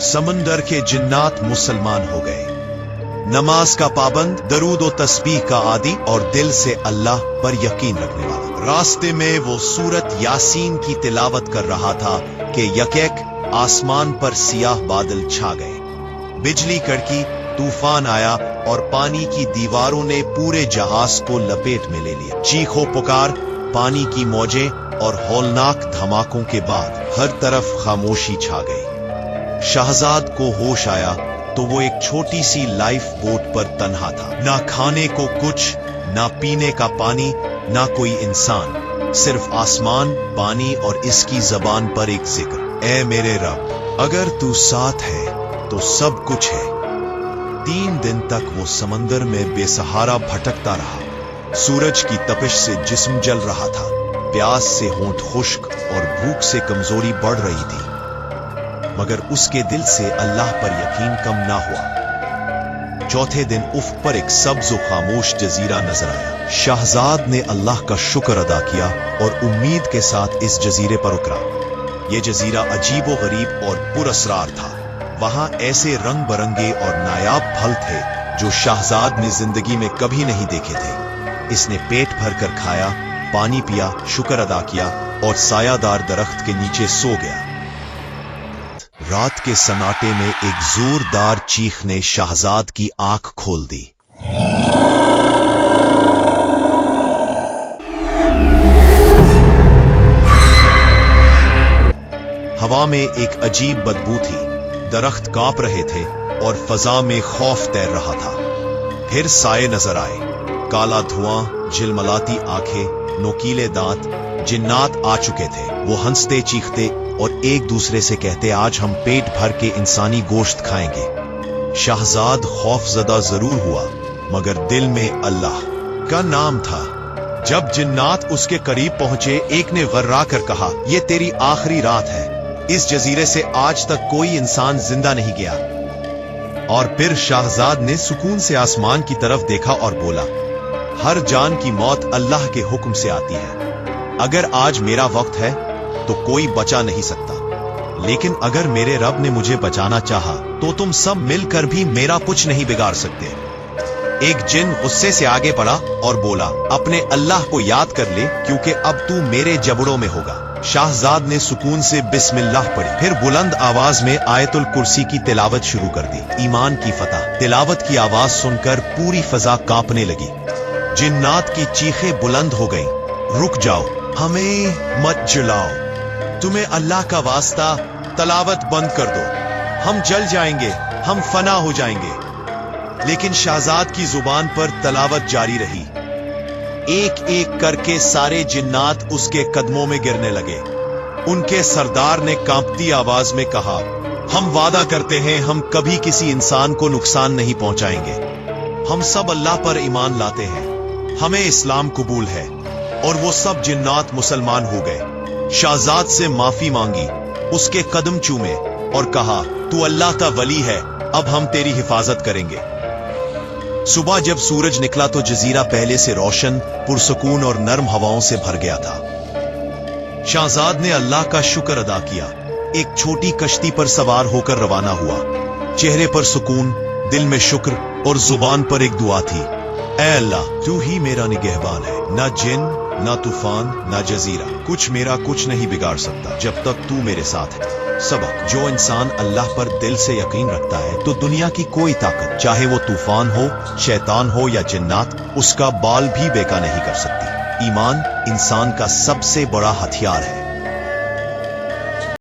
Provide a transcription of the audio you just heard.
समंदर के जिन्नात मुसलमान हो गए। नमाज का पाबंद, दरूद व तस्बीह का आदी और दिल से अल्लाह पर यकीन रखने वाला। रास्ते में वो सूरत यासीन की तिलावत कर रहा था कि यकैक आसमान पर सियाह बादल छा गए, बिजली कड़की, तूफान आया और पानी की दीवारों ने पूरे जहाज को लपेट में ले लिया। चीखो पुकार, पानी की मौजें और हौलनाक धमाकों के बाद हर तरफ खामोशी छा गई। शहजाद को होश आया तो वो एक छोटी सी लाइफ बोट पर तन्हा था। ना खाने को कुछ, ना पीने का पानी, ना कोई इंसान, सिर्फ आसमान, पानी और इसकी जबान पर एक जिक्र, ऐ मेरे रब, अगर तू साथ है तो सब कुछ है। 3 दिन तक वो समंदर में बेसहारा भटकता रहा। सूरज की तपिश से जिस्म जल रहा था, प्यास से होंठ खुश्क और भूख से कमजोरी बढ़ रही थी, मगर उसके दिल से अल्लाह पर यकीन कम ना हुआ। चौथे दिन उफ़ पर एक सब्ज व खामोश जजीरा नजर आया। शहजाद ने अल्लाह का शुक्र अदा किया और उम्मीद के साथ इस जजीरे पर उतरा। यह जजीरा अजीब व गरीब और पुरअसरार था। वहां ऐसे रंग बरंगे और नायाब फल थे जो शहजाद ने जिंदगी में कभी नहीं देखे थे। इसने पेट भर कर खाया, पानी पिया, शुक्र अदा किया और सायादार दरख्त के नीचे सो गया। रात के सन्नाटे में एक जोरदार चीख ने शहजाद की आंख खोल दी। हवा में एक अजीब बदबू थी, दरख्त कांप रहे थे और फजा में खौफ तैर रहा था। फिर साए नजर आए, काला धुआं, झिलमिलाती आंखें, नोकीले दांत। जिन्नात आ चुके थे। वो हंसते चीखते और एक दूसरे से कहते, आज हम पेट भर के इंसानी गोश्त खाएंगे। शहजाद खौफजदा जरूर हुआ, मगर दिल में अल्लाह का नाम था। जब जिन्नात उसके करीब पहुंचे, एक ने वर्रा कर कहा, यह तेरी आखिरी रात है। इस जजीरे से आज तक कोई इंसान जिंदा नहीं गया। और फिर शहजाद ने सुकून से आसमान की तरफ देखा और बोला, हर जान की मौत अल्लाह के हुक्म से आती है। अगर आज मेरा वक्त है तो कोई बचा नहीं सकता, लेकिन अगर मेरे रब ने मुझे बचाना चाहा तो तुम सब मिलकर भी मेरा कुछ नहीं बिगाड़ सकते। एक जिन गुस्से से आगे बढ़ा और बोला, अपने अल्लाह को याद कर ले, क्योंकि अब तू मेरे जबड़ों में होगा। शहजाद ने सुकून से बिस्मिल्लाह पढ़ी, फिर बुलंद आवाज में आयतुल कुर्सी की तिलावत शुरू कर दी। ईमान की फतह। तिलावत की आवाज सुनकर पूरी फजा कांपने लगी। जिन्नात की चीखें बुलंद हो गईं, रुक जाओ, हमें मत जलाओ, तुम्हें अल्लाह का वास्ता तलावत बंद कर दो, हम जल जाएंगे, हम फना हो जाएंगे। लेकिन शहजाद की जुबान पर तलावत जारी रही। एक एक करके सारे जिन्नात उसके कदमों में गिरने लगे। उनके सरदार ने कांपती आवाज में कहा, हम वादा करते हैं हम कभी किसी इंसान को नुकसान नहीं पहुंचाएंगे। हम सब अल्लाह पर ईमान लाते हैं, हमें इस्लाम कबूल है। और वो सब जिन्नात मुसलमान हो गए। शहजाद से माफी मांगी, उसके कदम चूमे और कहा, तू अल्लाह का वली है, अब हम तेरी हिफाजत करेंगे। सुबह जब सूरज निकला तो जजीरा पहले से रोशन, पुरसुकून और नर्म हवाओं से भर गया था। शहजाद ने अल्लाह का शुक्र अदा किया, एक छोटी कश्ती पर सवार होकर रवाना हुआ। चेहरे पर सुकून, दिल में शुक्र और जुबान पर एक दुआ थी, ऐ अल्लाह, तू ही मेरा निगहबान है। ना जिन, ना तूफान, ना जजीरा, कुछ मेरा कुछ नहीं बिगाड़ सकता जब तक तू मेरे साथ है। सबक, जो इंसान अल्लाह पर दिल से यकीन रखता है तो दुनिया की कोई ताकत, चाहे वो तूफान हो, शैतान हो या जिन्नात, उसका बाल भी बेका नहीं कर सकती। ईमान इंसान का सबसे बड़ा हथियार है।